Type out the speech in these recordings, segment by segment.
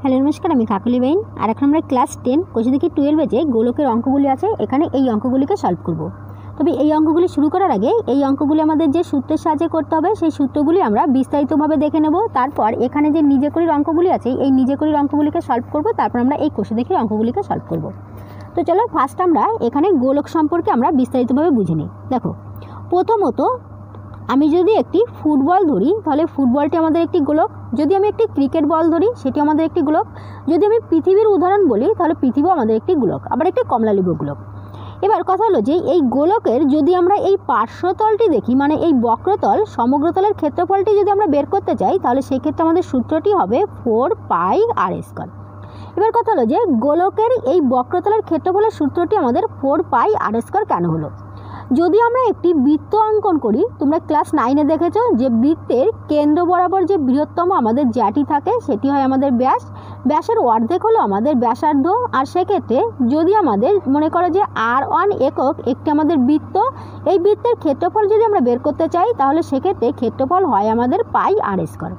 Hello নমস্কার, আমি কাকলি বাইন। আর এখন আমরা ক্লাস 10 কোষে দেখি 12 যে গোলকের অঙ্কগুলি আছে, এখানে এই অঙ্কগুলিকে সলভ করব। তবে এই অঙ্কগুলি শুরু করার আগে এই অঙ্কগুলি আমাদের যে সূত্রের সাহায্যে করতে হবে সেই সূত্রগুলি আমরা বিস্তারিতভাবে দেখে নেব। তারপর এখানে যে নিজে করির অঙ্কগুলি আছে এই নিজে করির অঙ্কগুলিকে সলভ করব। তারপর আমরা এই কোষে দেখি অঙ্কগুলিকে সলভ করব। তো চলো ফার্স্ট আমরা এখানে গোলক সম্পর্কে আমরা বিস্তারিতভাবে বুঝে নিই। দেখো, প্রথমত আমি যদি একটি ফুটবল ধরি তাহলে ফুটবলটি আমাদের একটি গোলক। যদি আমি একটি ক্রিকেট বল ধরি সেটি আমাদের একটি গোলক। যদি আমি পৃথিবীর উদাহরণ বলি তাহলে পৃথিবীও আমাদের একটি গোলক, আবার একটি কমলালেবু গোলক। এবার কথা হলো যে এই গোলকের যদি আমরা এই পার্শ্বতলটি দেখি, মানে এই বক্রতল সমগ্রতলের ক্ষেত্রফলটি যদি আমরা বের করতে চাই তাহলে সেক্ষেত্রে আমাদের সূত্রটি হবে 4πr²। এবার কথা হলো যে গোলকের এই বক্রতলের ক্ষেত্রফলের সূত্রটি আমাদের 4πr² কেন হলো? যদি আমরা একটি বৃত্ত অঙ্কন করি, তোমরা ক্লাস 9-এ দেখেছো যে বৃত্তের কেন্দ্র বরাবর যে বৃহত্তম আমাদের জ্যাটি থাকে সেটি হয় আমাদের ব্যাস। ব্যাসের অর্ধেক হলো আমাদের ব্যাসার্ধ। আর সেক্ষেত্রে যদি আমাদের মনে করো যে r1 একক একটি আমাদের বৃত্ত, এই বৃত্তের ক্ষেত্রফল যদি আমরা বের করতে চাই তাহলে সেক্ষেত্রে ক্ষেত্রফল হয় আমাদের πr²।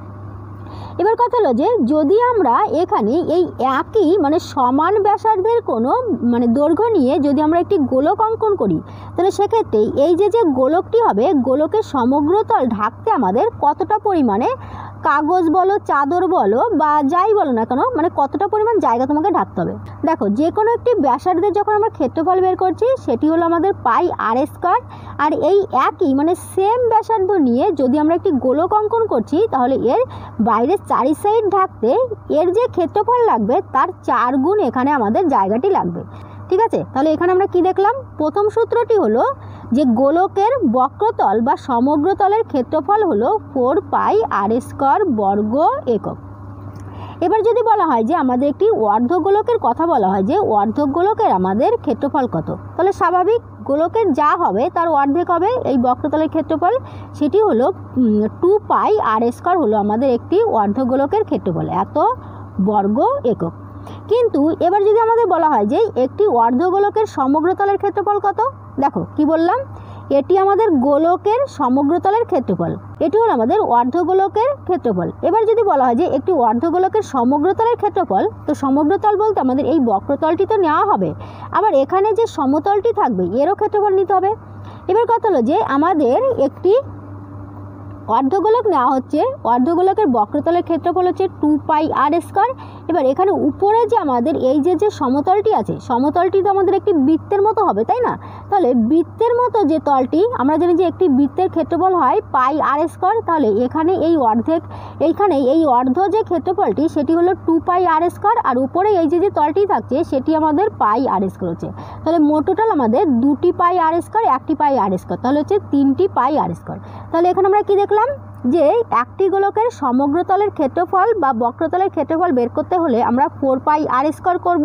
এবার কথা হলো যে যদি আমরা এখানে এই একই মানে সমান ব্যাসার্ধের কোনো মানে দৈর্ঘ্য নিয়ে যদি আমরা একটি গোলক অঙ্কন করি তাহলে সেক্ষেত্রে এই যে গোলকটি হবে, গোলকের সমগ্রতল ঢাকতে আমাদের কতটা পরিমাণে কাগজ বলো, চাদর বলো বা যাই বলো না কেন, মানে কতটা পরিমাণ জায়গা তোমাকে ঢাকতে হবে। দেখো, যে কোনো একটি ব্যাসার্ধের যখন আমরা ক্ষেত্রফল বের করছি সেটি হলো আমাদের πr²। আর এই একই মানে সেম ব্যাসার্ধ নিয়ে যদি আমরা একটি গোলক অঙ্কন করছি তাহলে এর বাইরের চারি সাইড ঢাকতে এর যে ক্ষেত্রফল লাগবে তার 4 গুণ এখানে আমাদের জায়গাটি লাগবে। ঠিক আছে, তাহলে এখানে আমরা কি দেখলাম? প্রথম সূত্রটি হলো যে গোলকের বক্রতল বা সমগ্রতলের ক্ষেত্রফল হলো 4πr² বর্গ একক। এবার যদি বলা হয় যে আমাদের একটি অর্ধগোলকের কথা বলা হয় যে অর্ধগোলকের আমাদের ক্ষেত্রফল কত, তাহলে স্বাভাবিক গোলকের যা হবে তার অর্ধেক হবে এই বক্রতলের ক্ষেত্রফল, সেটি হলো 2πr² হলো আমাদের একটি অর্ধগোলকের ক্ষেত্রফল, এত বর্গ একক। কিন্তু এবার যদি আমাদের বলা হয় যে একটি অর্ধগোলকের সমগ্রতলের ক্ষেত্রফল কত, দেখো কি বললাম, এটি আমাদের গোলকের সমগ্রতলের ক্ষেত্রফল, এটি হলো আমাদের অর্ধগোলকের ক্ষেত্রফল। এবার যদি বলা হয় যে একটি অর্ধগোলকের সমগ্রতলের ক্ষেত্রফল, তো সমগ্রতল বলতে আমাদের এই বক্রতলটি তো নেওয়া হবে, আবার এখানে যে সমতলটি থাকবে এরও ক্ষেত্রফল নিতে হবে। এবার কথা হলো যে আমাদের একটি অর্ধগোলক নেওয়া হচ্ছে, অর্ধগোলকের বক্রতলের ক্ষেত্রফল হচ্ছে 2πr²। এবার এখানে উপরে যে আমাদের এই যে সমতলটি আছে, সমতলটি তো আমাদের একটি বৃত্তের মতো হবে, তাই না? তাহলে বৃত্তের মতো যে তলটি, আমরা জানি যে একটি বৃত্তের ক্ষেত্রফল হয় πr², তাহলে এখানে এই অর্ধেক, এইখানে এই অর্ধ যে ক্ষেত্রফলটি সেটি হলো 2πr², আর উপরে এই যে তলটি থাকছে সেটি আমাদের πr² হচ্ছে। তাহলে মোট টোটাল আমাদের 2টি πr², একটি πr², তাহলে হচ্ছে 3টি πr²। তাহলে এখানে আমরা কি দেখলাম যে একটি গোলকের সমগ্রতলের ক্ষেত্রফল বা বক্রতলের ক্ষেত্রফল বের করতে হলে আমরা 4πr² করব।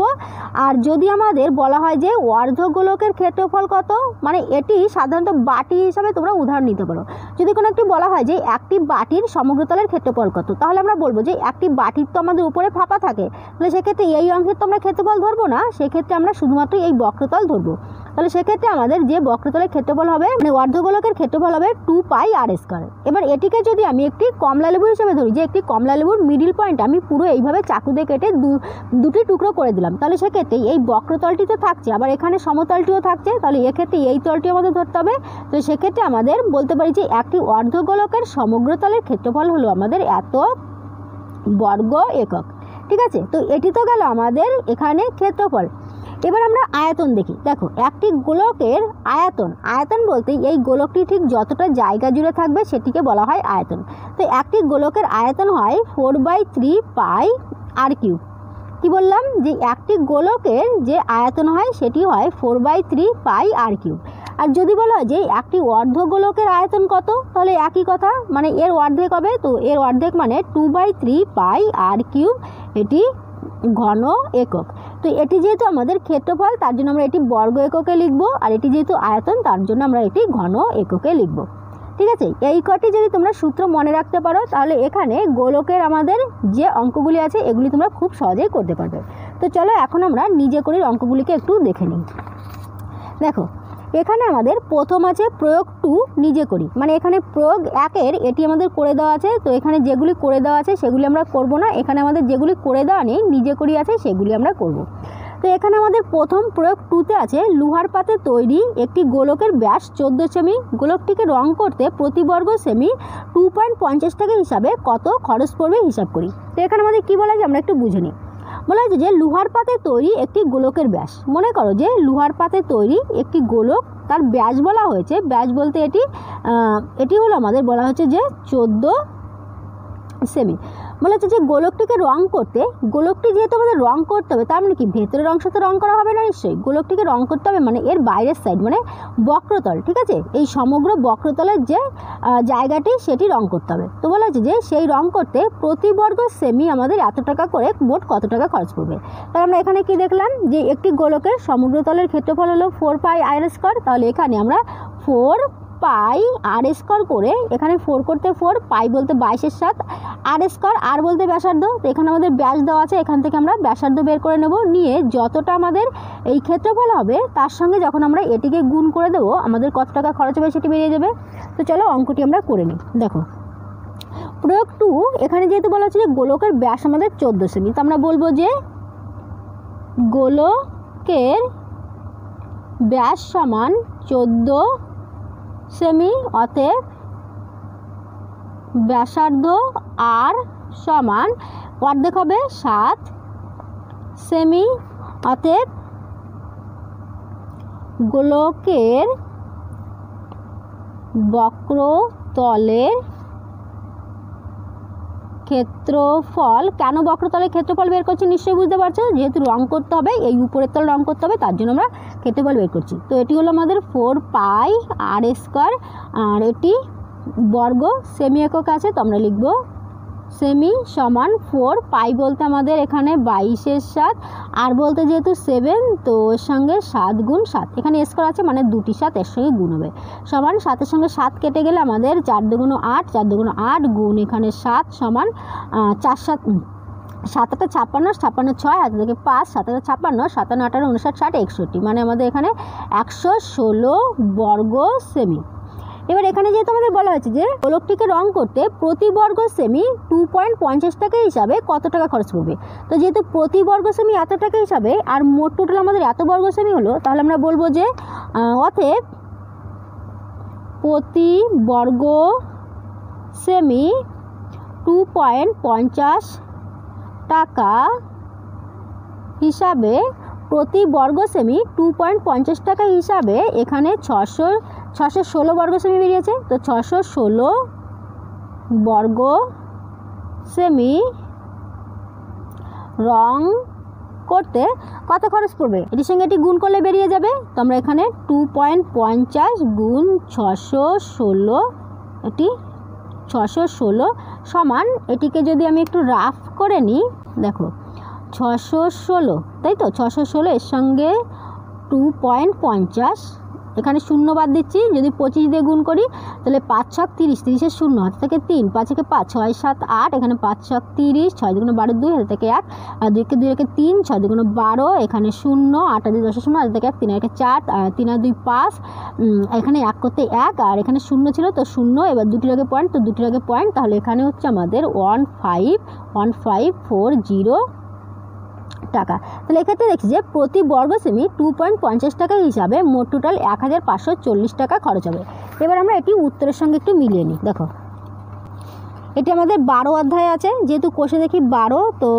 আর যদি আমাদের বলা হয় যে অর্ধগোলকের ক্ষেত্রফল কত, মানে এটি সাধারণত বাটি হিসাবে তোমরা উদাহরণ নিতে পারো। যদি কোনো একটি বলা হয় যে একটি বাটির সমগ্রতলের ক্ষেত্রফল কত, তাহলে আমরা বলবো যে একটি বাটির তো আমাদের উপরে ফাঁপা থাকে, তাহলে সেক্ষেত্রে এই অংশের তো আমরা ক্ষেত্রফল ধরবো না, সেক্ষেত্রে আমরা শুধুমাত্র এই বক্রতল ধরবো। তাহলে সেক্ষেত্রে আমাদের যে বক্রতলের ক্ষেত্রফল হবে মানে অর্ধগোলকের ক্ষেত্রফল হবে 2πr²। এবার এটিকে যদি আমি একটি কমলালেবু হিসেবে ধরি, যে একটি কমলালেবুর মিডিল পয়েন্ট আমি পুরো এইভাবে চাকু দিয়ে কেটে দুটি টুকরো করে দিলাম, তাহলে সেক্ষেত্রে এই বক্রতলটি তো থাকছে, আবার এখানে সমতলটিও থাকছে, তাহলে এক্ষেত্রে এই তলটি আমাদের ধরতে হবে। তো সেক্ষেত্রে আমাদের বলতে পারি যে একটি অর্ধগোলকের সমগ্রতলের ক্ষেত্রফল হলো আমাদের এত বর্গ একক। ঠিক আছে, তো এটি তো গেল আমাদের এখানে ক্ষেত্রফল। এবার আমরা আয়তন দেখি। দেখো, একটি গোলকের আয়তন, আয়তন বলতে এই গোলকটি ঠিক যতটা জায়গা জুড়ে থাকবে সেটিকে বলা হয় আয়তন। তো একটি গোলকের আয়তন হয় 4/3πr³। কি বললাম যে একটি গোলকের যে আয়তন হয় সেটি হয় 4/3πr³। আর যদি বলা হয় যে একটি অর্ধগোলকের আয়তন কত, তাহলে একই কথা, মানে এর অর্ধেক হবে, তো এর অর্ধেক মানে 2/3πr³, এটি ঘন একক। তো এটি যেহেতু আমাদের ক্ষেত্রফল তার জন্য আমরা এটি বর্গ এককে লিখব, আর এটি যেহেতু আয়তন তার জন্য আমরা এটি ঘন এককে লিখব। ঠিক আছে, এই কটি যদি তোমরা সূত্র মনে রাখতে পারো তাহলে এখানে গোলকের আমাদের যে অঙ্কগুলি আছে এগুলি তোমরা খুব সহজেই করতে পারবে। তো চলো এখন আমরা নিজে করির অঙ্কগুলিকে একটু দেখে নিই। দেখো, এখানে আমাদের প্রথম আছে প্রয়োগ 2 নিজে করি, মানে এখানে প্রয়োগ 1-এর এটি আমাদের করে দেওয়া আছে। তো এখানে যেগুলি করে দেওয়া আছে সেগুলি আমরা করব না, এখানে আমাদের যেগুলি করে দেওয়া নেই নিজে করি আছে সেগুলি আমরা করব। তো এখানে আমাদের প্রথম প্রয়োগ 2-তে আছে লোহার পাতে তৈরি একটি গোলকের ব্যাস 14 সেমি। গোলকটিকে রং করতে প্রতি বর্গ সেমি 2.50 টাকা হিসাবে কত খরচ পড়বে হিসাব করি। তো এখানে আমাদের কী বলা আছে আমরা একটু বুঝে নিই। বলা হয়েছে যে লোহার পাতে তৈরি একটি গোলকের ব্যাস, মনে করো যে লোহার পাতে তৈরি একটি গোলক, তার ব্যাস বলা হয়েছে, ব্যাস বলতে এটি হলো আমাদের বলা হচ্ছে যে 14 সেমি। বলা হচ্ছে যে গোলকটিকে রং করতে, গোলকটি যেহেতু আমাদের রং করতে হবে তার মানে কি ভেতরের অংশ তো রং করা হবে না, নিশ্চয়ই গোলকটিকে রং করতে হবে মানে এর বাইরের সাইড মানে বক্রতল, ঠিক আছে, এই সমগ্র বক্রতলের যে জায়গাটি সেটি রং করতে হবে। তো বলা হচ্ছে যে সেই রং করতে প্রতি বর্গ সেমি আমাদের এত টাকা করে মোট কত টাকা খরচ পড়বে। তাহলে আমরা এখানে কি দেখলাম যে একটি গোলকের সমগ্রতলের ক্ষেত্রফল হলো 4 পাই আর স্কয়ার, তাহলে এখানে আমরা 4 পাই আর স্কয়ার করে, এখানে 4 করতে 4, পাই বলতে 22-এর 7, আর স্কয়ার আর বলতে ব্যাসার্ধ। তো এখানে আমাদের ব্যাস দেওয়া আছে, এখান থেকে আমরা ব্যাসার্ধ বের করে নেব, নিয়ে যতটা আমাদের এই ক্ষেত্রফল হবে তার সঙ্গে যখন আমরা এটিকে গুণ করে দেবো আমাদের কত টাকা খরচ হবে সেটি বেরিয়ে যাবে। তো চলো অঙ্কটি আমরা করে নিই। দেখো প্রয়োগ 2 এখানে যেহেতু বলা হচ্ছে যে গোলকের ব্যাস আমাদের 14 সেমি, তো আমরা বলবো যে গোলকের ব্যাস সমান 14 সেমি, অতএব ব্যাসার্ধ আর সমান অর্ধেক হবে 7 সেমি, অতএব গোলকের বক্রতলের ক্ষেত্রফল, কেন বক্রতলের ক্ষেত্রফল বের করছি নিশ্চয়ই বুঝতে পারছো, যেহেতু রং করতে হবে এই উপরের তল রং করতে হবে তার জন্য আমরা ক্ষেত্রফল বের করছি। তো এটি হলো আমাদের 4 পাই আর স্কয়ার, আর এটি বর্গ সেমি একক আছে, তো আমরা লিখব সেমি সমান 4 পাই বলতে আমাদের এখানে 22-এর 7, আর বলতে যেহেতু 7 তো এর সঙ্গে 7 গুণ 7, এখানে স্কয়ার আছে মানে 2টি 7 এর সঙ্গে গুণ হবে, সমান 7-এর সঙ্গে 7 কেটে গেলে আমাদের 4 দুগুণ 8, 4 দুগুণ 8 গুণ এখানে 7 সমান 4 7 7 8 56, 56 6 হাতে থেকে 5, 7 8 56, 7 8 18 59 60 61, মানে আমাদের এখানে 116 বর্গ সেমি। এবার এখানে যেহেতু আমাদের বলা হয়েছে যে গোলকটিকে রং করতে প্রতি বর্গ সেমি 2.50 টাকা হিসাবে কত টাকা খরচ পড়বে, তো যেহেতু প্রতি বর্গ সেমি এত টাকা হিসাবে আর মোট টোটাল আমাদের এত বর্গ সেমি হলো, তাহলে আমরা বলবো যে অতএব প্রতি বর্গ সেমি 2.50 টাকা হিসাবে, প্রতি বর্গ সেমি 2.50 টাকা হিসাবে এখানে 616 বর্গ সেমি বেরিয়েছে, তো 616 বর্গ সেমি রং করতে কত খরচ পড়বে, এটির সঙ্গে এটি গুণ করলে বেরিয়ে যাবে। তো আমরা এখানে 2.50 গুণ 616, এটি 616 সমান, এটিকে যদি আমি একটু রাফ করে নিই, দেখো 616, তাই তো 616 এর সঙ্গে 2.50, এখানে শূন্য বাদ দিচ্ছি, যদি 25 দিয়ে গুণ করি তাহলে 5 6 30, 30-এর শূন্য হাতে থেকে 3, 5 একে 5, 6 7 8, এখানে 5 6 30, 6 দুগুণ 12 2 হাতে থেকে 1, আর 2 কে 2 রেখে 3, 6 দুগুণ 12, এখানে 0, 8 আর 2 10 শূন্য হাতে থেকে 1, 3 আর 1 4, 3 আর 2 5, এখানে 1 করতে 1, আর এখানে 0 ছিল তো 0, এবার দুটির আগে পয়েন্ট, তো দুটির আগে পয়েন্ট, তাহলে এখানে হচ্ছে আমাদের 1540 টাকা। তাহলে এক্ষেত্রে দেখছি যে প্রতি বর্গ সেমি 2.50 টাকা হিসাবে মোট টোটাল 1540 টাকা খরচ হবে। এবার আমরা এটি উত্তরের সঙ্গে একটু মিলিয়ে নিই। দেখো এটি আমাদের 12 অধ্যায় আছে, যেহেতু কোষে দেখি 12, তো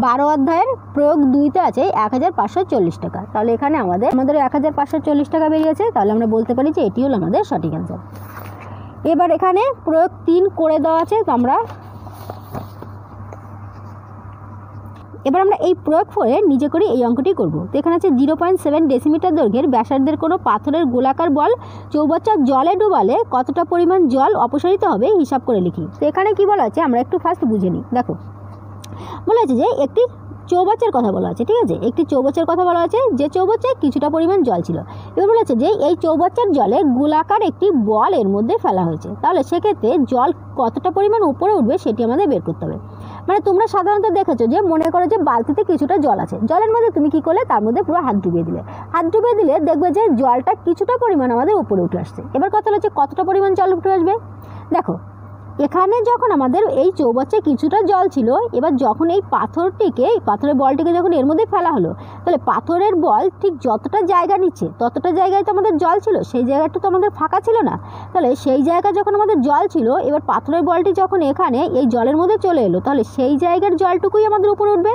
12 অধ্যায়ের প্রয়োগ 2-তে আছে 1540 টাকা। তাহলে এখানে আমাদের 1540 টাকা বেরিয়েছে, তাহলে আমরা বলতে পারি যে এটি হলো আমাদের সঠিক অ্যান্সার। এবার এখানে প্রয়োগ 3 করে দেওয়া আছে, তো এবার আমরা এই প্রয়োগ 4 নিজে করে এই অঙ্কটি করব। তো এখানে আছে 0.7 ডেসিমিটার দৈর্ঘ্যের ব্যাসার্ধের কোনো পাথরের গোলাকার বল চৌবাচ্চার জলে ডুবালে কতটা পরিমাণ জল অপসারিত হবে হিসাব করে লিখি। তো এখানে কি বলা আছে আমরা একটু ফার্স্ট বুঝে নিই। দেখো বলা আছে যে একটি চৌবাচ্চার কথা বলা আছে, ঠিক আছে, একটি চৌবাচ্চার কথা বলা আছে যে চৌবাচ্চায় কিছুটা পরিমাণ জল ছিল। এবার বলেছে যে এই চৌবাচ্চার জলে গোলাকার একটি বল এর মধ্যে ফেলা হয়েছে, তাহলে সেক্ষেত্রে জল কতটা পরিমাণ উপরে উঠবে সেটি আমাদের বের করতে হবে। মানে তোমরা সাধারণত দেখেছো যে মনে করো যে বালতিতে কিছুটা জল আছে, জলের মধ্যে তুমি কি করলে তার মধ্যে পুরো হাত ডুবিয়ে দিলে দেখবে যে জলটা কিছুটা পরিমাণ আমাদের উপরে উঠে আসছে। এবার কথা হচ্ছে কতটা পরিমাণ জল উঠে আসবে। দেখো এখানে যখন আমাদের এই চৌবাচ্চে কিছুটা জল ছিল, এবার যখন এই পাথরের বলটিকে যখন এর মধ্যে ফেলা হলো, তাহলে পাথরের বল ঠিক যতটা জায়গা নিচ্ছে ততটা জায়গায় তো আমাদের জল ছিল, সেই জায়গাটা তো আমাদের ফাঁকা ছিল না। তাহলে সেই জায়গায় যখন আমাদের জল ছিল, এবার পাথরের বলটি যখন এখানে এই জলের মধ্যে চলে এলো, তাহলে সেই জায়গার জলটুকুই আমাদের উপরে উঠবে,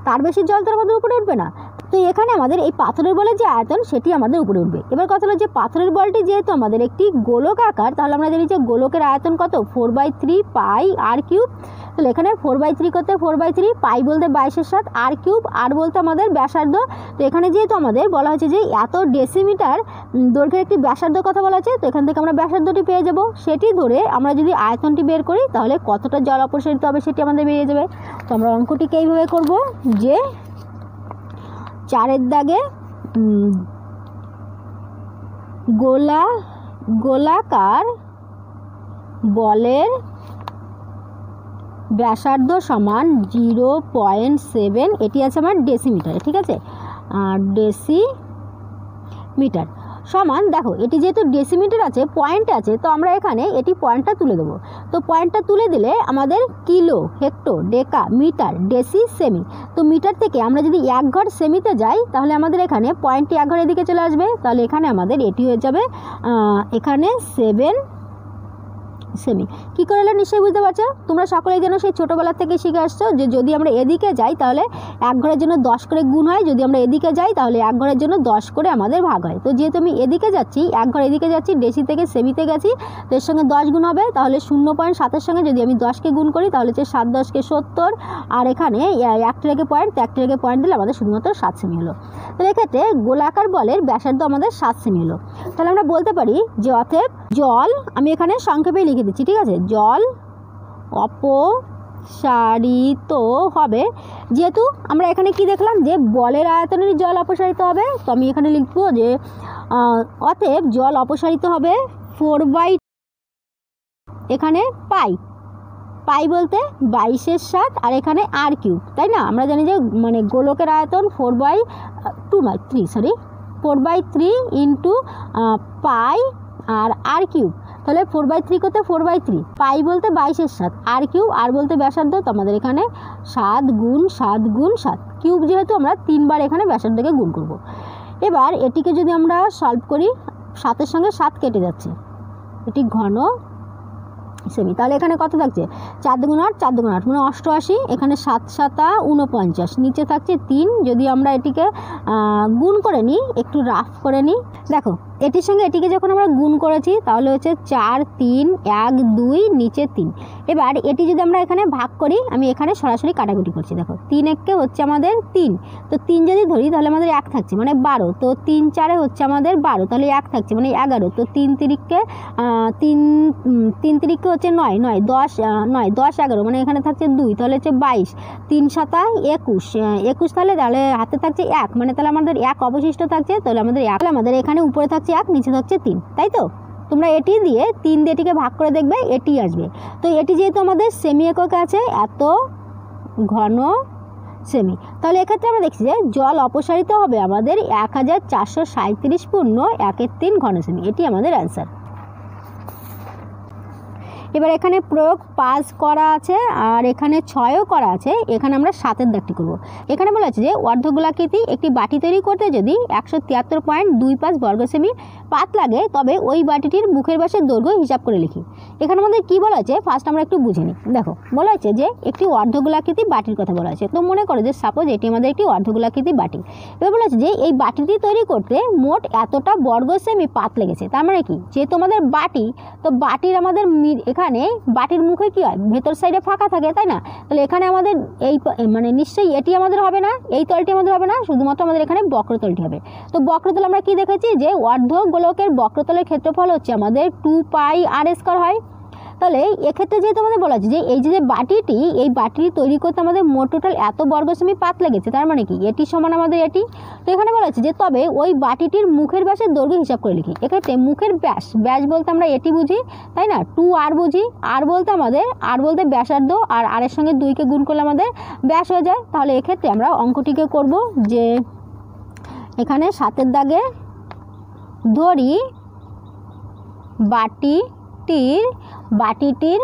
তার বেশি জল তো আমাদের উপরে উঠবে না। তো এখানে আমাদের এই পাথরের বলের যে আয়তন সেটি আমাদের উপরে উঠবে। এবার কথা হলো যে পাথরের বলটি যেহেতু আমাদের একটি গোলক আকার, তাহলে আমরা জানি যে গোলকের আয়তন কত 4/3 পাই আর কিউব। তাহলে এখানে 4/3 করতে 4/3, পাই বলতে 22/7, আর কিউব, আর বলতে আমাদের ব্যাসার্ধ। তো এখানে যেহেতু আমাদের বলা হয়েছে যে এত ডেসিমিটার দৈর্ঘ্যের একটি ব্যাসার্ধ কথা বলা আছে, তো এখান থেকে আমরা ব্যাসার্ধটি পেয়ে যাব। সেটি ধরে আমরা যদি আয়তনটি বের করি তাহলে কতটা জল অপসারিত হবে সেটি আমাদের বেরিয়ে যাবে। তো আমরা অঙ্কটিকে এইভাবে করব যে 4-এর দাগে গোলাকার বলের ব্যাসার্ধ সমান 0.7, এটি আছে আমার ডেসিমিটারে, ঠিক আছে, ডেসিমিটার সমান। দেখো এটি যেহেতু ডেসিমিটার আছে, পয়েন্ট আছে, তো আমরা এখানে এটি পয়েন্টটা তুলে দেবো। তো পয়েন্টটা তুলে দিলে আমাদের কিলো, হেক্টর, ডেকা, মিটার, ডেসি, সেমি। তো মিটার থেকে আমরা যদি 1 ঘর সেমিতে যাই তাহলে আমাদের এখানে পয়েন্টটি 1 ঘর এদিকে চলে আসবে, তাহলে এখানে আমাদের এটি হয়ে যাবে এখানে 7 সেমি। কী করে এলো নিশ্চয়ই বুঝতে পারছো। তোমরা সকলেই যেন সেই ছোটোবেলার থেকে শিখে আসছো যে যদি আমরা এদিকে যাই তাহলে 1 ঘরের জন্য 10 করে গুণ হয়, যদি আমরা এদিকে যাই তাহলে 1 ঘরের জন্য 10 করে আমাদের ভাগ হয়। তো যেহেতু আমি এদিকে যাচ্ছি, 1 ঘর এদিকে যাচ্ছি, ডেসি থেকে সেমিতে গেছি, তো এর সঙ্গে 10 গুণ হবে, তাহলে 0.7-এর সঙ্গে যদি আমি 10কে গুণ করি তাহলে হচ্ছে 7 10-কে 70, আর এখানে 1টি রেখে পয়েন্ট, তো 1টি রেখে পয়েন্ট দিলে আমাদের শুধুমাত্র 7 সেমি হলো। তাহলে এক্ষেত্রে গোলাকার বলের ব্যাসার্ধ আমাদের 7 সেমি হলো। তাহলে আমরা বলতে পারি যে অতএব জল, আমি এখানে সংক্ষেপে লিখে দিচ্ছি, ঠিক আছে, জল অপসারিত হবে। যেহেতু আমরা এখানে কি দেখলাম যে বলের আয়তনের জল অপসারিত হবে, তো আমি এখানে লিখবো যে অতএব জল অপসারিত হবে 4/, এখানে পাই বলতে 22/7, আর এখানে আর কিউব, তাই না। আমরা জানি যে মানে গোলকের আয়তন 4/3 ইন্টু পাই আর কিউব, তাহলে 4/3 করতে 4/3, পাই বলতে 22/7, আর কিউব, আর বলতে ব্যাসার্ধ, তো আমাদের এখানে 7 গুণ 7 গুণ 7, কিউব যেহেতু আমরা 3 বার এখানে ব্যাসার্ধকে গুণ করব। এবার এটিকে যদি আমরা সলভ করি, 7-এর সঙ্গে 7 কেটে যাচ্ছে, এটি ঘন সেমি। তাহলে এখানে কত থাকছে 4 দুগুণ 8, 4 দুগুণ 8 মানে 88, এখানে 7 7 49, নিচে থাকছে 3। যদি আমরা এটিকে গুণ করে নিই, একটু রাফ করে নিই, দেখো এটির সঙ্গে এটিকে যখন আমরা গুণ করেছি তাহলে হচ্ছে 4 3 1 2, নিচে 3। এবার এটি যদি আমরা এখানে ভাগ করি, আমি এখানে সরাসরি কাটাকুটি করছি, দেখো 3 1-কে হচ্ছে আমাদের 3, তো 3 যদি ধরি তাহলে আমাদের 1 থাকছে মানে 12, তো 3 4-এ হচ্ছে আমাদের 12, তাহলে 1 থাকছে মানে 11, তো 3 3-কে 3 হচ্ছে 9 9 10 9 10 11 মানে এখানে থাকছে 2, তাহলে হচ্ছে 22, 3 7 21, তাহলে হাতে থাকছে 1, মানে তাহলে আমাদের 1 অবশিষ্ট থাকছে, তাহলে আমাদের এখানে উপরে থাকছে 1, নিচে থাকছে 3, তাই তো। তোমরা এটি দিয়ে 3 দিয়ে এটিকে ভাগ করে দেখবে এটি আসবে। তো এটি যেহেতু আমাদের সেমি এককে আছে, এত ঘন সেমি, তাহলে এক্ষেত্রে আমরা দেখছি যে জল অপসারিত হবে আমাদের 1437.1/3 ঘন সেমি, এটি আমাদের অ্যান্সার। এবার এখানে প্রয়োগ 5 করা আছে আর এখানে 6ও করা আছে, এখানে আমরা 7-এর দাগটি করব। এখানে বলা আছে যে অর্ধগোলাকৃতি একটি বাটি তৈরি করতে যদি 173.25 বর্গ সেমি পাত লাগে তবে ওই বাটিটির মুখের ব্যাসের দৈর্ঘ্য হিসাব করে লিখি। এখানে আমাদের কী বলা আছে ফার্স্ট আমরা একটু বুঝে নিই। দেখো বলা আছে যে একটি অর্ধগোলাকৃতি বাটির কথা বলা আছে, তো মনে করো যে সাপোজ এটি আমাদের একটি অর্ধগোলাকৃতি বাটি। এবার বলা আছে যে এই বাটিটি তৈরি করতে মোট এতটা বর্গ সেমি পাত লেগেছে। তার মানে কি, যেহেতু আমাদের বাটি, তো বাটির আমাদের এখানে বাটির মুখে কি হয়, ভেতর সাইডে ফাঁকা থাকে, তাই না। তাহলে এখানে আমাদের এই মানে নিশ্চয়ই এটি আমাদের হবে না, এই তলটি আমাদের হবে না, শুধুমাত্র আমাদের এখানে বক্রতলটি হবে। তো বক্রতল আমরা কি দেখেছি যে অর্ধগোলকের বক্রতলের ক্ষেত্রফল হচ্ছে আমাদের 2πr² হয়। তাহলে এক্ষেত্রে যেহেতু আমাদের বলা আছে যে এই যে বাটিটি, এই বাটিটি তৈরি করতে আমাদের মোট টোটাল এত বর্গ সেমি পাত লেগেছে, তার মানে কি এটি সমান আমাদের এটি। তো এখানে বলা আছে যে তবে ওই বাটিটির মুখের ব্যাসের দৈর্ঘ্য হিসাব করে লিখি। এক্ষেত্রে মুখের ব্যাস, ব্যাস বলতে আমরা এটি বুঝি, তাই না, 2r বুঝি। আর বলতে আমাদের, আর বলতে ব্যাসার্ধ, আর এর সঙ্গে 2কে গুণ করলে আমাদের ব্যাস হয়ে যায়। তাহলে এক্ষেত্রে আমরা অঙ্কটিকে করব যে এখানে 7 দাগে ধরি বাটিটির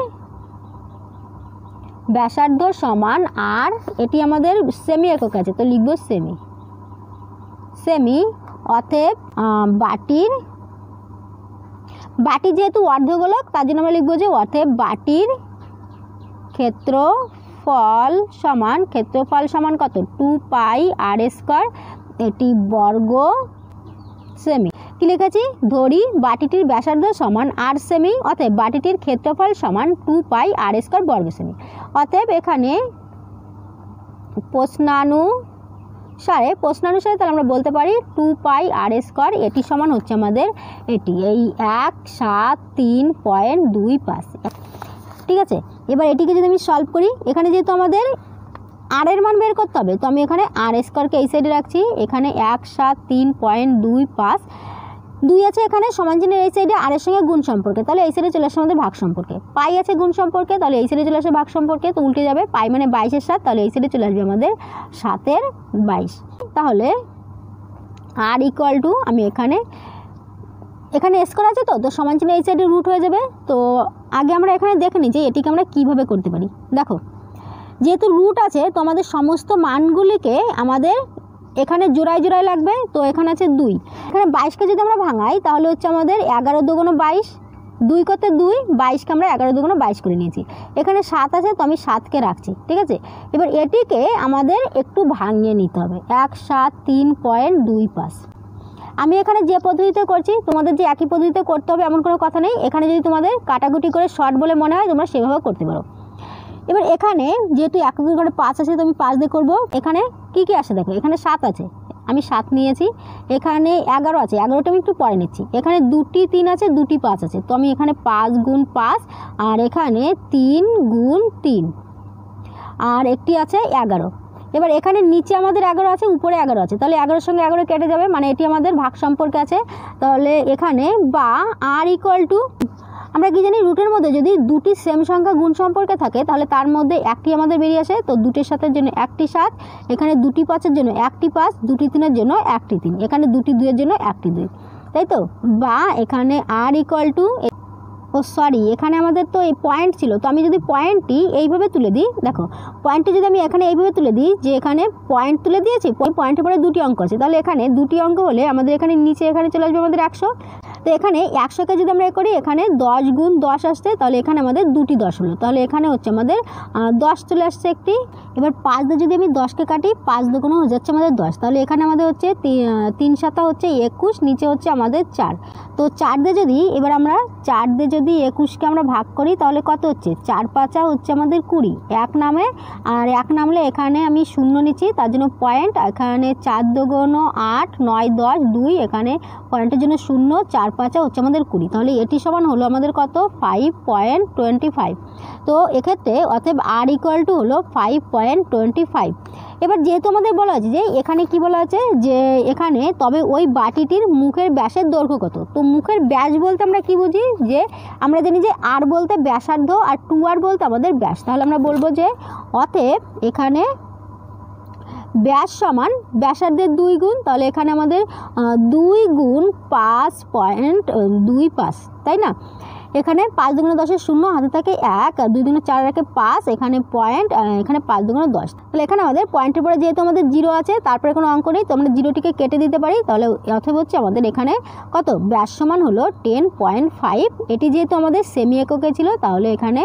ব্যাসার্ধ সমান, আর এটি আমাদের সেমি একক আছে, তো লিখব সেমি। অতএব বাটি যেহেতু অর্ধগোলক তার জন্য আমরা লিখব যে অতএব বাটির ক্ষেত্রফল সমান কত, 2πr², এটি বর্গ সেমি। কি লিখেছি, ধরি বাটিটির ব্যাসার্ধ সমান r সেমি, অতএব বাটিটির ক্ষেত্রফল সমান 2πr² বর্গ সেমি। অতএব এখানে প্রশ্নানুসারে তাহলে আমরা বলতে পারি 2πr², এটি সমান হচ্ছে আমাদের এটি এই 173.25। ঠিক আছে, এবার এটিকে যদি আমি সলভ করি, এখানে যেহেতু আমাদের আর এর মান বের করতে হবে, তো আমি এখানে r²কে এই সাইডে রাখছি, এখানে 173.25, 2 আছে এখানে সমান চিহ্নের এই সাইডে, আর এর সঙ্গে গুণ সম্পর্কে, তাহলে এই সাইডে চলে আসে আমাদের ভাগ সম্পর্কে। পাই আছে গুণ সম্পর্কে, তাহলে এই সাইডে চলে আসে ভাগ সম্পর্কে, তো উল্টে যাবে, পাই মানে 22-এর 7, তাহলে এই সাইডে চলে আসবে আমাদের 7-এর 22। তাহলে r ইকুয়াল টু, আমি এখানে স্কোয়ার আছে, তো সমান চিহ্ন এই সাইডে রুট হয়ে যাবে। তো আগে আমরা এখানে দেখে নিই যে এটিকে আমরা কীভাবে করতে পারি। দেখো, যেহেতু রুট আছে, তো আমাদের সমস্ত মানগুলিকে আমাদের এখানে জোড়ায় লাগবে। তো এখানে আছে 2, এখানে 22কে যদি আমরা ভাঙাই তাহলে হচ্ছে আমাদের 11 দুগুণ 22, 2 করতে 2, 22কে আমরা 11 দুগুণ 22 করে নিয়েছি। এখানে 7 আছে, তো আমি 7কে রাখছি। ঠিক আছে, এবার এটিকে আমাদের একটু ভাঙিয়ে নিতে হবে, 173.25। আমি এখানে যে পদ্ধতিতে করছি, তোমাদের যে একই পদ্ধতিতে করতে হবে এমন কোনো কথা নেই। এখানে যদি তোমাদের কাটাকুটি করে শর্ট বলে মনে হয়, তোমরা সেভাবে করতে পারো। এবার এখানে যেহেতু 1 2 করে 5 আছে, তো আমি 5 দিয়ে করবো। এখানে কি আসে দেখো, এখানে 7 আছে, আমি 7 নিয়েছি। এখানে 11 আছে, 11টা আমি একটু পরে নিচ্ছি। এখানে 2টি 3 আছে, 2টি 5 আছে, তো আমি এখানে 5 গুণ 5, আর এখানে 3 গুণ 3, আর একটি আছে 11। এবার এখানে নিচে আমাদের 11 আছে, উপরে 11 আছে, তাহলে 11-এর সঙ্গে 11 কেটে যাবে, মানে এটি আমাদের ভাগ সম্পর্কে আছে। তাহলে এখানে বা r ইকুয়াল টু, আমরা কি জানি, রুটের মধ্যে যদি 2টি সেম সংখ্যা গুণ সম্পর্কে থাকে তাহলে তার মধ্যে একটি আমাদের বেরিয়ে আসে। তো 2টির 7-এর জন্য 1টি 7, এখানে 2টি 5-এর জন্য 1টি 5, 2টি 3-এর জন্য 1টি 3, এখানে 2টি 2-এর জন্য 1টি 2, তাই তো। বা এখানে r ইকুয়াল টু, এখানে আমাদের তো এই পয়েন্ট ছিল, তো আমি যদি পয়েন্টটি এইভাবে তুলে দিই, দেখো পয়েন্টটি যদি আমি এখানে এইভাবে তুলে দিই, যে এখানে পয়েন্ট তুলে দিয়েছি, পয়েন্টের পরে 2টি অঙ্ক আছে, তাহলে এখানে 2টি অঙ্ক হলে আমাদের এখানে নিচে এখানে চলে আসবে আমাদের 100। তো এখানে 100কে যদি আমরা করি, এখানে 10 গুণ 10 আসছে, তাহলে এখানে আমাদের 2টি 10 হলো, তাহলে এখানে হচ্ছে আমাদের 10 চলে আসছে একটি। এবার 5 দিয়ে যদি আমি 10কে কাটি, 5 দুগুণ হয়ে যাচ্ছে আমাদের 10, তাহলে এখানে আমাদের হচ্ছে 3 7 হচ্ছে 21, নিচে হচ্ছে আমাদের 4। তো 4 দিয়ে যদি, এবার আমরা 4 দিয়ে যদি 21কে আমরা ভাগ করি তাহলে কত হচ্ছে, 4 5 হচ্ছে আমাদের 20, 1 নামে, আর 1 নামলে এখানে আমি 0 নিচ্ছি, তার জন্য পয়েন্ট, এখানে 4 দুগুণ 8, 9 10 2, এখানে পয়েন্টের জন্য 0, 4 5 হচ্ছে আমাদের 20, তাহলে এটি সমান হলো আমাদের কত, 5.25। তো এক্ষেত্রে অতএব r ইকুয়াল টু হলো 5.25। এবার যেহেতু আমাদের বলা আছে যে এখানে কি বলা আছে, যে এখানে তবে ওই বাটিটির মুখের ব্যাসের দৈর্ঘ্য কত। তো মুখের ব্যাস বলতে আমরা কি বুঝি, যে আমরা জানি যে r বলতে ব্যাসার্ধ, আর 2r বলতে আমাদের ব্যাস। তাহলে আমরা বলবো যে অতএব এখানে ব্যাস সমান ব্যাসার্ধের 2 গুণ, তাহলে এখানে আমাদের 2 গুণ 5.25, তাই না। এখানে 5 দুগুণে 10-এর 0, হাতে থাকে 1, আর 2 দুগুণে 4 রাখে 5, এখানে পয়েন্ট, এখানে 5 দুগুণে 10, তাহলে এখানে আমাদের পয়েন্টের পরে যেহেতু আমাদের 0 আছে, তারপরে কোনো অঙ্ক নেই, তো আমরা 0টিকে কেটে দিতে পারি। তাহলে অথবা হচ্ছে আমাদের এখানে কত, ব্যাস সমান হলো 10.5। এটি যেহেতু আমাদের সেমি এককে ছিল, তাহলে এখানে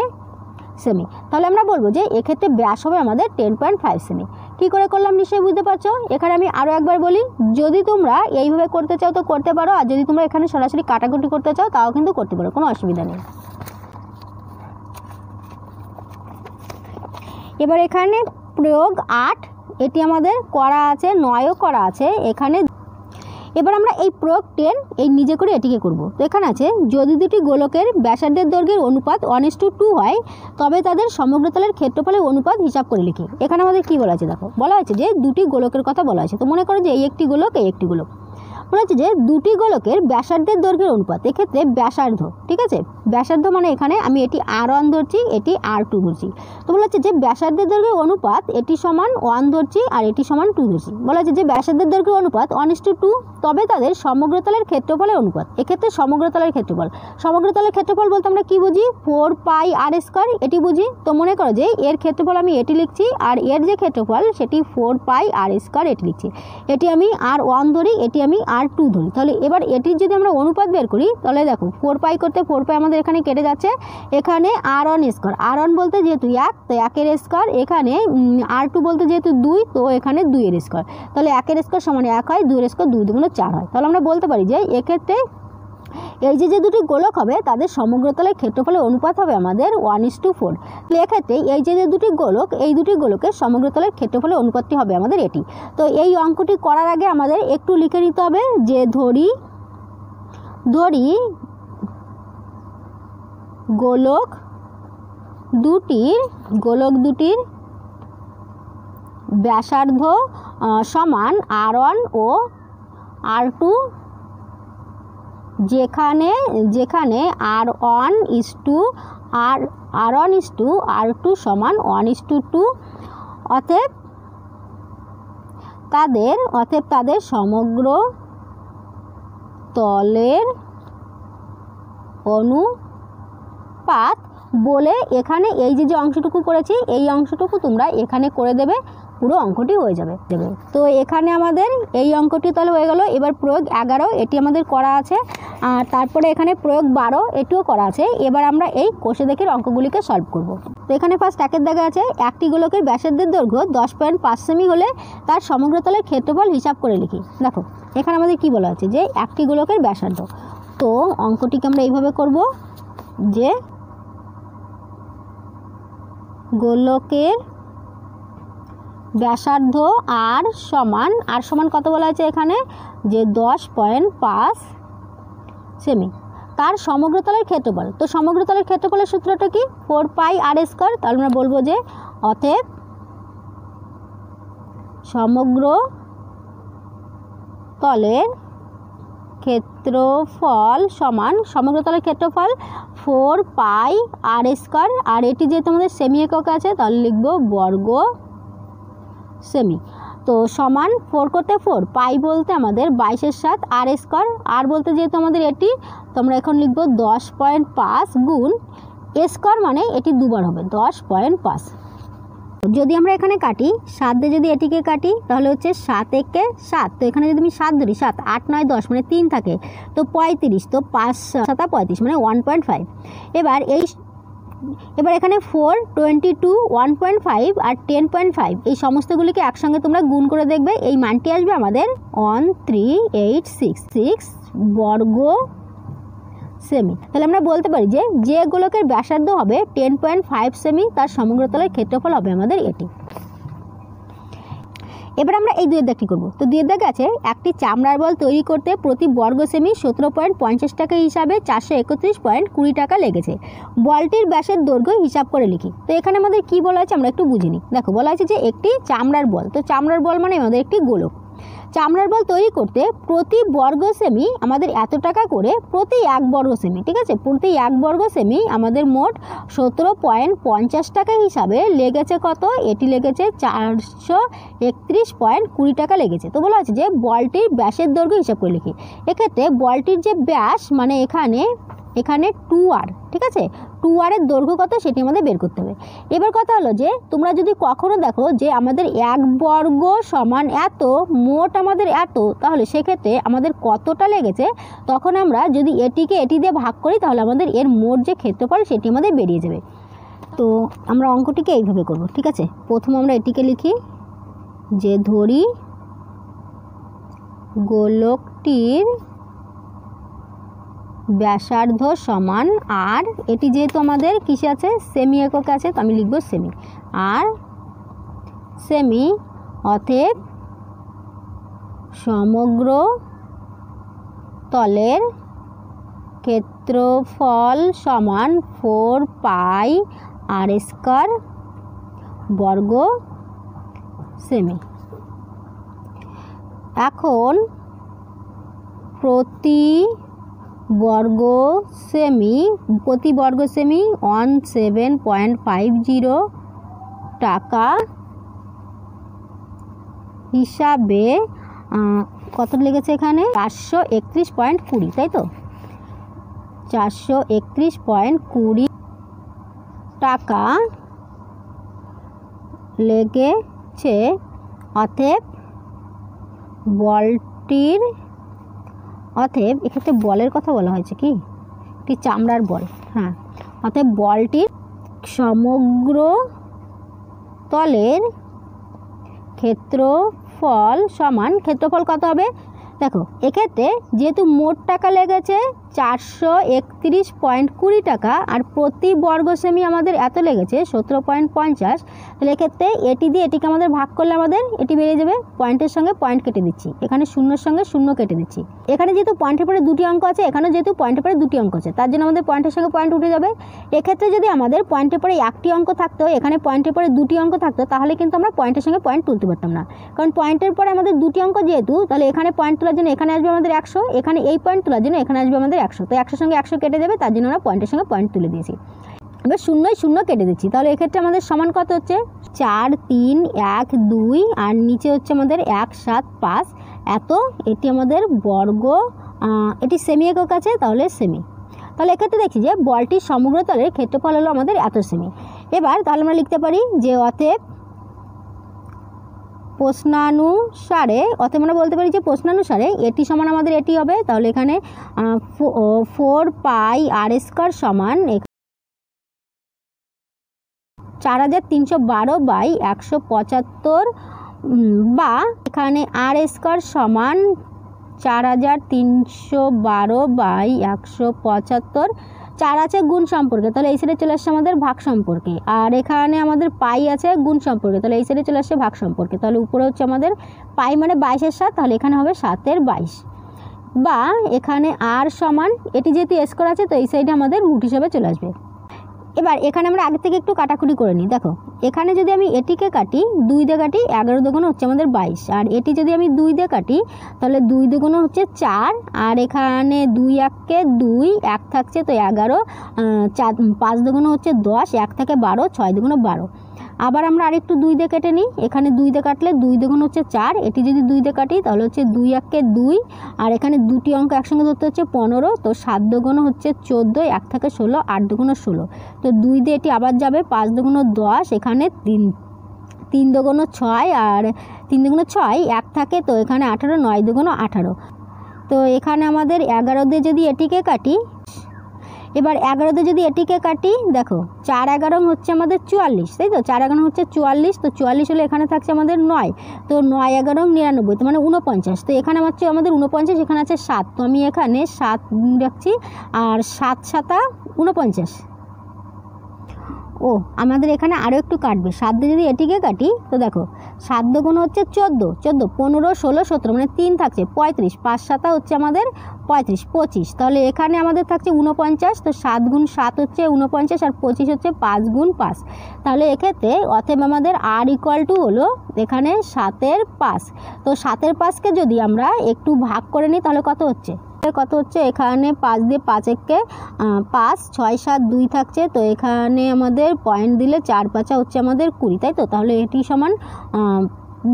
সেমি, তাহলে আমরা বলবো যে এক্ষেত্রে ব্যাস হবে আমাদের 10.5 সেমি। কী করে করলাম নিশ্চয়ই বুঝতে পারছো। এখানে আমি আরও একবার বলি, যদি তোমরা এইভাবে করতে চাও তো করতে পারো, আর যদি তোমরা এখানে সরাসরি কাটাকুটি করতে চাও তাও কিন্তু করতে পারো, কোনো অসুবিধা নেই। এবার এখানে প্রয়োগ 8, এটি আমাদের করা আছে, 9ও করা আছে। এখানে এবার আমরা এই প্রয়োগ 10 এই নিজে করে এটিকে করব। তো এখানে আছে যদি দুটি গোলকের ব্যাসার্ধের দৈর্ঘ্যের অনুপাত 1:2 হয় তবে তাদের সমগ্রতলের ক্ষেত্রফলের অনুপাত হিসাব করে লিখি। এখানে আমাদের কি বলা আছে দেখো, বলা আছে যে দুটি গোলকের কথা বলা আছে। তো মনে করো যে এই একটি গোলক, এই একটি গোলক। বলা আছে যে দুটি গোলকের ব্যাসার্ধের দৈর্ঘ্যের অনুপাত, এক্ষেত্রে ব্যাসার্ধ, ঠিক আছে, ব্যাসার্ধ মানে এখানে আমি এটি R1 ধরছি, এটি R2 ধরছি। তো বলা হচ্ছে যে ব্যাসার্ধের দৈর্ঘ্যের অনুপাত এটি সমান 1 ধরছি আর এটি সমান 2 ধরছি। বলা হচ্ছে যে ব্যাসার্ধের দৈর্ঘ্যের অনুপাত 1:2, তবে তাদের সমগ্রতলের ক্ষেত্রফলের অনুপাত, এক্ষেত্রে সমগ্রতলের ক্ষেত্রফল, সমগ্রতলের ক্ষেত্রফল বলতে আমরা কি বুঝি, 4πr², এটি বুঝি। তো মনে করো যে এর ক্ষেত্রফল আমি এটি লিখছি আর এর যে ক্ষেত্রফল সেটি 4πr², এটি লিখছি। এটি আমি R1 ধরি, এটি আমি R2 ধরি। তাহলে এবার এটির যদি আমরা অনুপাত বের করি তাহলে দেখো 4π করতে 4π আমাদের এখানে কেটে যাচ্ছে, এখানে R1², R1 বলতে যেহেতু 1 তো 1 এর স্কয়ার, এখানে R2 বলতে যেহেতু 2 তো এখানে 2 এর স্কয়ার। তাহলে 1 এর স্কয়ার সমান 1 হয়, 2 এর স্কয়ার 2 দুগুণ 4 হয়। তাহলে আমরা বলতে পারি যে এক্ষেত্রে এই যে দুটি গোলক হবে তাদের সমগ্রতলের ক্ষেত্রফলের অনুপাত হবে আমাদের 1:4। তাহলে এক্ষেত্রে এই যে দুটি গোলক, এই দুটি গোলকের সমগ্রতলের ক্ষেত্রফলের অনুপাতটি হবে আমাদের এটি। তো এই অঙ্কটি করার আগে আমাদের একটু লিখে নিতে হবে যে ধরি গোলক দুটির ব্যাসার্ধ সমান R1 ও R2, যেখানে R1:R2 সমান 1:2, অতএব তাদের সমগ্র তলের অনুপাত বলে এখানে এই যে অংশটুকু করেছি এই অংশটুকু তোমরা এখানে করে দেবে, পুরো অঙ্কটি হয়ে যাবে। তো এখানে আমাদের এই অঙ্কটি তাহলে হয়ে গেল। এবার প্রয়োগ 11 এটি আমাদের করা আছে, আর তারপরে এখানে প্রয়োগ 12 এটিও করা আছে। এবার আমরা এই কোষে দেখে অঙ্কগুলিকে সলভ করব। তো এখানে ফার্স্ট একের দাগে আছে একটি গোলকের ব্যাসার্ধের দৈর্ঘ্য 10.5 সেমি হলে তার সমগ্রতলের ক্ষেত্রফল হিসাব করে লিখি। দেখো এখানে আমাদের কি বলা আছে যে একটি গোলকের ব্যাসার্ধ। তো অঙ্কটিকে আমরা এইভাবে করব যে গোলকের ব্যাসার্ধ আর সমান কত বলা আছে এখানে যে 10.5 সেমি, তার সমগ্রতলের ক্ষেত্রফল। তো সমগ্রতলের ক্ষেত্রফলের সূত্রটা কি, 4πr²। তাহলে আমরা বলবো যে অতএব সমগ্রতলের ক্ষেত্রফল সমান সমগ্রতলের ক্ষেত্রফল 4πr², আর এটি যেহেতু আমাদের সেমি একক আছে তাহলে লিখব বর্গ সেমি। তো সমান 4 করতে 4, পাই বলতে আমাদের 22 এর 7, r², আর বলতে যেহেতু আমাদের এটি তো আমরা এখন লিখব 10.5 গুণ স্কয়ার, মানে এটি দুবার হবে 10.5। যদি আমরা এখানে কাটি 7 দিয়ে যদি এটিকে কাটি তাহলে হচ্ছে 7 একে 7, তো এখানে যদি আমি 7 ধরি 7 8 9 10 মানে 3 থাকে, তো 35, তো 5 7 35 মানে 1.5। এবার এখানে 4 22 1.5 আর 10.5 এই সমস্তগুলিকে একসঙ্গে তোমরা গুণ করে দেখবে, এই মানটি আসবে আমাদের 13866 বর্গ সেমি। তাহলে আমরা বলতে পারি যে গোলকের ব্যাসার্ধ হবে 10.5 সেমি তার সমগ্রতলের ক্ষেত্রফল হবে আমাদের এটি। এবার আমরা এই দুইয়ের দাগটি করব। তো দুইয়ের দাগে আছে একটি চামড়ার বল তৈরি করতে প্রতি বর্গ সেমি 17.50 টাকা হিসাবে 431.20 টাকা লেগেছে। বলটির ব্যাসের দৈর্ঘ্য হিসাব করে লিখি। তো এখানে আমাদের কি বলা আছে আমরা একটু বুঝে নিই। দেখো বলা আছে যে একটি চামড়ার বল, তো চামড়ার বল মানে আমাদের একটি গোলক। চামড়ার বল তৈরি করতে প্রতি বর্গ সেমি আমাদের এত টাকা করে প্রতি 1 বর্গ সেমি, ঠিক আছে, প্রতি 1 বর্গ সেমি আমাদের মোট 17.50 টাকা হিসাবে লেগেছে কত, এটি লেগেছে 431.20 টাকা লেগেছে। তো বলা আছে যে বলটির ব্যাসের দৈর্ঘ্য হিসাব করে লিখি। এক্ষেত্রে বলটির যে ব্যাস মানে এখানে 2r, ঠিক আছে, 2r এর দৈর্ঘ্য কত সেটি আমাদের বের করতে হবে। এবার কথা হলো যে তোমরা যদি কখনো দেখো যে আমাদের 1 বর্গ সমান এত, মোট আমাদের এত, তাহলে সেক্ষেত্রে আমাদের কতটা লেগেছে, তখন আমরা যদি এটিকে এটি দিয়ে ভাগ করি তাহলে আমাদের এর মোট যে ক্ষেত্রফল সেটি আমাদের বেরিয়ে যাবে। তো আমরা অঙ্কটিকে এইভাবে করব, ঠিক আছে। প্রথমে আমরা এটিকে লিখি যে ধরি গোলকটির ব্যাসার্ধ সমান আর, এটি যেহেতু আমাদের কিসে আছে সেমি একক আছে তো আমি লিখব সেমি, আর সেমি অতএব সমগ্র তলের ক্ষেত্রফল সমান 4 পাই আর স্কয়ার বর্গ সেমি। এখন প্রতি বর্গ সেমি 17.50 টাকা হিসাবে কত লেগেছে এখানে 431.20, তাই তো 431.20 টাকা লেগেছে। অতএব এক্ষেত্রে বলের কথা বলা হয়েছে কি, একটি চামড়ার বল। হ্যাঁ, অতএব বলটির সমগ্র তলের ক্ষেত্রফল সমান, ক্ষেত্রফল কত হবে দেখো, এক্ষেত্রে যেহেতু মোট টাকা লেগেছে 431.20 টাকা আর প্রতি বর্গ সেমি আমাদের এত লেগেছে 17.50, তাহলে এক্ষেত্রে এটি দিয়ে এটিকে আমাদের ভাগ করলে আমাদের এটি বেরিয়ে যাবে। পয়েন্টের সঙ্গে পয়েন্ট কেটে দিচ্ছি, এখানে শূন্যর সঙ্গে শূন্য কেটে দিচ্ছি। এখানে যেহেতু পয়েন্টের পরে দুটি অঙ্ক আছে, এখানেও যেহেতু পয়েন্টের পরে দুটি অঙ্ক আছে, তার জন্য আমাদের পয়েন্টের সঙ্গে পয়েন্ট উঠে যাবে। এক্ষেত্রে যদি আমাদের পয়েন্টের পরে একটি অঙ্ক থাকতো, এখানে পয়েন্টের পরে দুটি অঙ্ক থাকতো, তাহলে কিন্তু আমরা পয়েন্টের সঙ্গে পয়েন্ট তুলতে পারতাম না। কারণ পয়েন্টের পরে আমাদের দুটি অঙ্ক যেহেতু, তাহলে এখানে পয়েন্ট তোলার জন্য এখানে আসবে আমাদের 100, এখানে এই পয়েন্ট তোলার জন্য এখানে আসবে আমাদের 100, তো 100 সঙ্গে 100 কেটে যাবে, তার জন্য আমরা পয়েন্টের সঙ্গে পয়েন্ট তুলে দিয়েছি। এবার শূন্যই শূন্য কেটে দিচ্ছি, তাহলে এক্ষেত্রে আমাদের সমান কত হচ্ছে 4 3 1 2 আর নিচে হচ্ছে আমাদের 1 7 5 এত। এটি আমাদের বর্গ, এটি সেমি একক আছে, তাহলে সেমি। তাহলে এক্ষেত্রে দেখি যে বলটির সমগ্র তলের ক্ষেত্রফল হলো আমাদের এত সেমি। এবার তাহলে আমরা লিখতে পারি যে অতএব প্রশ্নানুসারে, আমরা বলতে পারি যে প্রশ্নানুসারে এটি সমান আমাদের এটি হবে। তাহলে এখানে 4 পাই আর স্কয়ার সমান 4312/175, বা এখানে আর স্কয়ার সমান 4312/175। 4 আছে গুণ সম্পর্কে, তাহলে এই সাইডে চলে আসছে আমাদের ভাগ সম্পর্কে, আর এখানে আমাদের পাই আছে গুণ সম্পর্কে, তাহলে এই সাইডে চলে আসছে ভাগ সম্পর্কে। তাহলে উপরে হচ্ছে আমাদের পাই মানে 22-এর 7, তাহলে এখানে হবে 7-এর 22, বা এখানে আর সমান, এটি যেহেতু স্কয়ার আছে তো এই সাইডে আমাদের রুট হিসাবে চলে আসবে। এবার এখানে আমরা আগে থেকে একটু কাটাকুটি করে নিই। দেখো এখানে যদি আমি এটিকে কাটি 2 দিয়ে কাটি, 11 দুগুণ হচ্ছে আমাদের 22, আর এটি যদি আমি 2 দিয়ে কাটি তাহলে 2 দুগুণ হচ্ছে 4, আর এখানে 2 1-কে 2, 1 থাকছে তো 11, 4 5 দুগুণ হচ্ছে 10, 1 থেকে 12, 6 দুগুণ 12। আবার আমরা আরেকটু 2 দিয়ে কেটে নিই, এখানে 2 দিয়ে কাটলে 2 দুগুণ হচ্ছে 4, এটি যদি 2 দিয়ে কাটি তাহলে হচ্ছে 2 1-কে 2, আর এখানে দুটি অঙ্ক একসঙ্গে ধরতে হচ্ছে 15, তো 7 দুগুণ হচ্ছে 14, 1 থেকে 16, 8 দুগুণ 16, তো 2 দিয়ে এটি আবার যাবে, 5 দুগুণ 10, এখানে 3 দুগুণ 6, আর 3 দুগুণ 6, 1 থাকে তো এখানে 18, 9 দুগুণ 18, তো এখানে আমাদের 11 দিয়ে যদি এটিকে কাটি, এবার 11 দিয়ে যদি এটিকে কাটি, দেখো 4 11 হচ্ছে আমাদের 44, তাই তো 4 11 হচ্ছে 44, তো 44 হলে এখানে থাকছে আমাদের 9, তো 9 11 99, তো মানে 49, তো এখানে হচ্ছে আমাদের 49, এখানে আছে 7, তো আমি এখানে 7 রাখছি, আর 7 7 49। ও আমাদের এখানে আরও একটু কাটবে, 7 দিয়ে যদি এটিকে কাটি তো দেখো 7 দুগুণ হচ্ছে 14, 14 15 16 17, মানে 3 থাকছে 35, 5 7 হচ্ছে আমাদের 35 25, তাহলে এখানে আমাদের থাকছে 49, তো 7 গুণ 7 হচ্ছে 49, আর 25 হচ্ছে 5 গুণ 5, তাহলে এক্ষেত্রে অতএব আমাদের আর ইকুয়াল টু হলো এখানে 7-এর 5, তো 7-এর 5-কে যদি আমরা একটু ভাগ করে নিই তাহলে কত হচ্ছে, এখানে 5 দিয়ে 5 1-কে 5, 6 7 2 থাকছে, তো এখানে আমাদের পয়েন্ট দিলে 4 5 হচ্ছে আমাদের 20, তাই তো, তাহলে এটি সমান,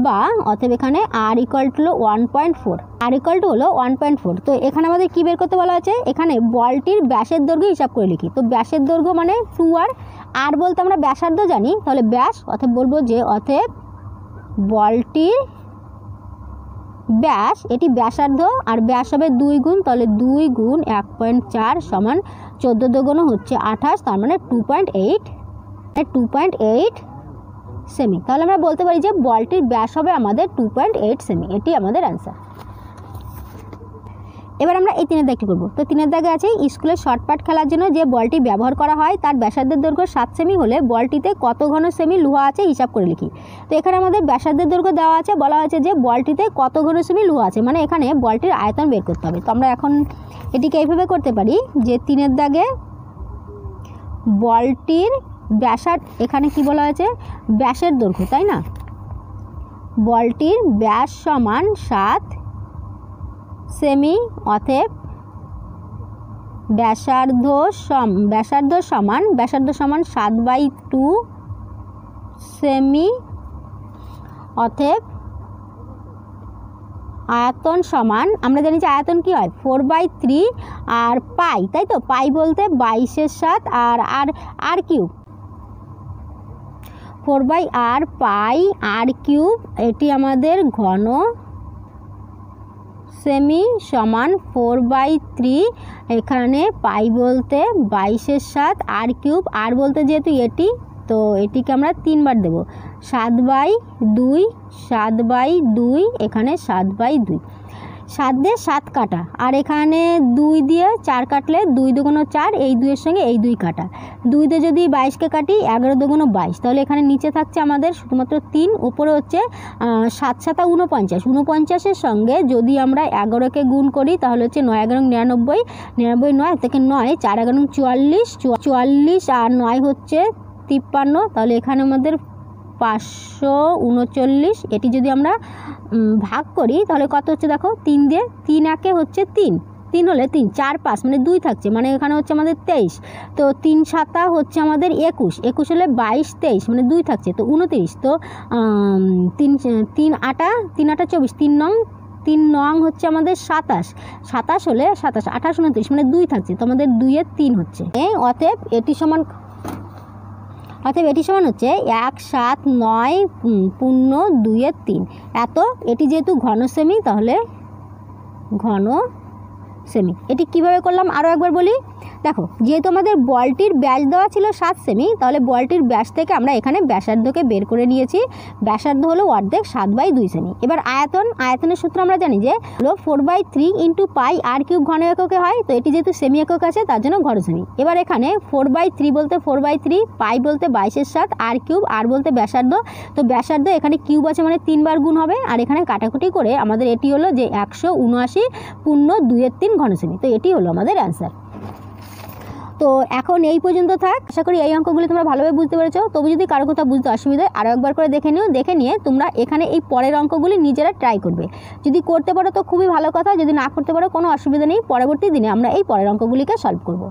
বা অতএব এখানে আর ইকুয়াল টু হলো 1.4, আর ইকুয়াল টু হলো 1.4। তো এখানে আমাদের কী বের করতে বলা আছে, এখানে বলটির ব্যাসের দৈর্ঘ্য হিসাব করে লিখি, তো ব্যাসের দৈর্ঘ্য মানে 2r, আর বলতে আমরা ব্যাসার্ধ জানি, তাহলে ব্যাস, অতএব বলবো যে অতএব বলটির ব্যাস, এটি ব্যাসার্ধ, আর ব্যাস হবে 2 গুণ, তাহলে 2 গুণ 1.4 সমান 14 দুগুণ হচ্ছে 28, তার মানে 2.8 সেমি। তাহলে আমরা বলতে পারি যে বলটির ব্যাস হবে আমাদের 2.8 সেমি, এটি আমাদের অ্যান্সার। এবার আমরা এই 3-এর দাগটি করব। তো 3-এর দাগে আছে স্কুলের শর্টপাট খেলার জন্য যে বলটি ব্যবহার করা হয় তার ব্যাসার্ধের দৈর্ঘ্য 7 সেমি হলে বলটিতে কত ঘন সেমি লোহা আছে হিসাব করে লিখি। তো এখানে আমাদের ব্যাসার্ধের দৈর্ঘ্য দেওয়া আছে, বলা হয়েছে যে বলটিতে কত ঘন সেমি লোহা আছে, মানে এখানে বলটির আয়তন বের করতে হবে। তো আমরা এখন এটিকে এইভাবে করতে পারি যে 3-এর দাগে বলটির ব্যাসার্ধ, এখানে কি বলা হয়েছে ব্যাসের দৈর্ঘ্য, তাই না, বলটির ব্যাস সমান 7 সেমি, অতএব ব্যাসার্ধ সমান 7/2 সেমি, অতএব আয়তন সমান, আমরা জানি যে আয়তন কি হয় 4/3 আর পাই, তাই তো, পাই বলতে 22-এর 7 আর কিউব, 4/r পাই আর কিউব, এটি আমাদের ঘন সেমি সমান 4/3, এখানে পাই বলতে 22-এর 7 আর কিউব, আর বলতে যেহেতু এটি, তো এটিকে আমরা 3 বার দেব, 7/2, এখানে 7/2, 7 দিয়ে 7 কাটা, আর এখানে 2 দিয়ে 4 কাটলে 2 দুগুণ 4, এই 2-এর সঙ্গে এই 2 কাটা, 2 দিয়ে যদি 22-কে কাটি 11 দুগুণ 22, তাহলে এখানে নিচে থাকছে আমাদের শুধুমাত্র 3, উপরে হচ্ছে 7 7 49, 49-এর সঙ্গে যদি আমরা 11-কে গুণ করি তাহলে হচ্ছে 9 11 99, 99 9 থেকে 9, 4 11 44, 44 আর 9 হচ্ছে 53, তাহলে এখানে আমাদের 539, এটি যদি আমরা ভাগ করি তাহলে কত হচ্ছে দেখো, 3 দিয়ে, 3 একে হচ্ছে 3, 3 হলে 3, 4 5 মানে 2 থাকছে, মানে এখানে হচ্ছে আমাদের 23, তো 3 7 হচ্ছে আমাদের 21, 21 হলে 22 23 মানে 2 থাকছে, তো 29, তো 3 8 24, 3 নং হচ্ছে আমাদের 27 হলে 27 28 29 মানে 2 থাকছে, তো আমাদের 2-এর 3 হচ্ছে, অতএব এটি সমান হচ্ছে 179.2-এর 3, এত, এটি যেহেতু ঘন সেমি তাহলে ঘন সেমি। এটি কিভাবে করলাম আরও একবার বলি, দেখো যেহেতু আমাদের বলটির ব্যাস দেওয়া ছিল 7 সেমি, তাহলে বলটির ব্যাস থেকে আমরা এখানে ব্যাসার্ধকে বের করে নিয়েছি, ব্যাসার্ধ হলো অর্ধেক 7/2 সেমি। এবার আয়তনের সূত্র আমরা জানি যে হলো 4/3 ইন্টু পাই আর কিউব ঘন এককে হয়, তো এটি যেহেতু সেমি একক আছে তার জন্য ঘন সেমি। এবার এখানে 4/3 বলতে 4/3, পাই বলতে 22-এর 7 আর কিউব, আর বলতে ব্যাসার্ধ, তো ব্যাসার্ধ এখানে কিউব আছে মানে 3 বার গুণ হবে, আর এখানে কাটাকুটি করে আমাদের এটি হলো যে 179.2-এর 3 ঘন সেমি, তো এটি হলো আমাদের অ্যান্সার। তো এখন এই পর্যন্ত থাক, আশা করি এই অঙ্কগুলি তোমরা ভালোভাবে বুঝতে পেরেছো। তবু যদি কারো কোথাও বুঝতে অসুবিধা হয় আরও একবার করে দেখে নিয়ে তোমরা এখানে এই পরের অঙ্কগুলি নিজেরা ট্রাই করবে, যদি করতে পারো তো খুবই ভালো কথা, যদি না করতে পারো কোনো অসুবিধা নেই, পরবর্তী দিনে আমরা এই পরের অঙ্কগুলিকে সলভ করব।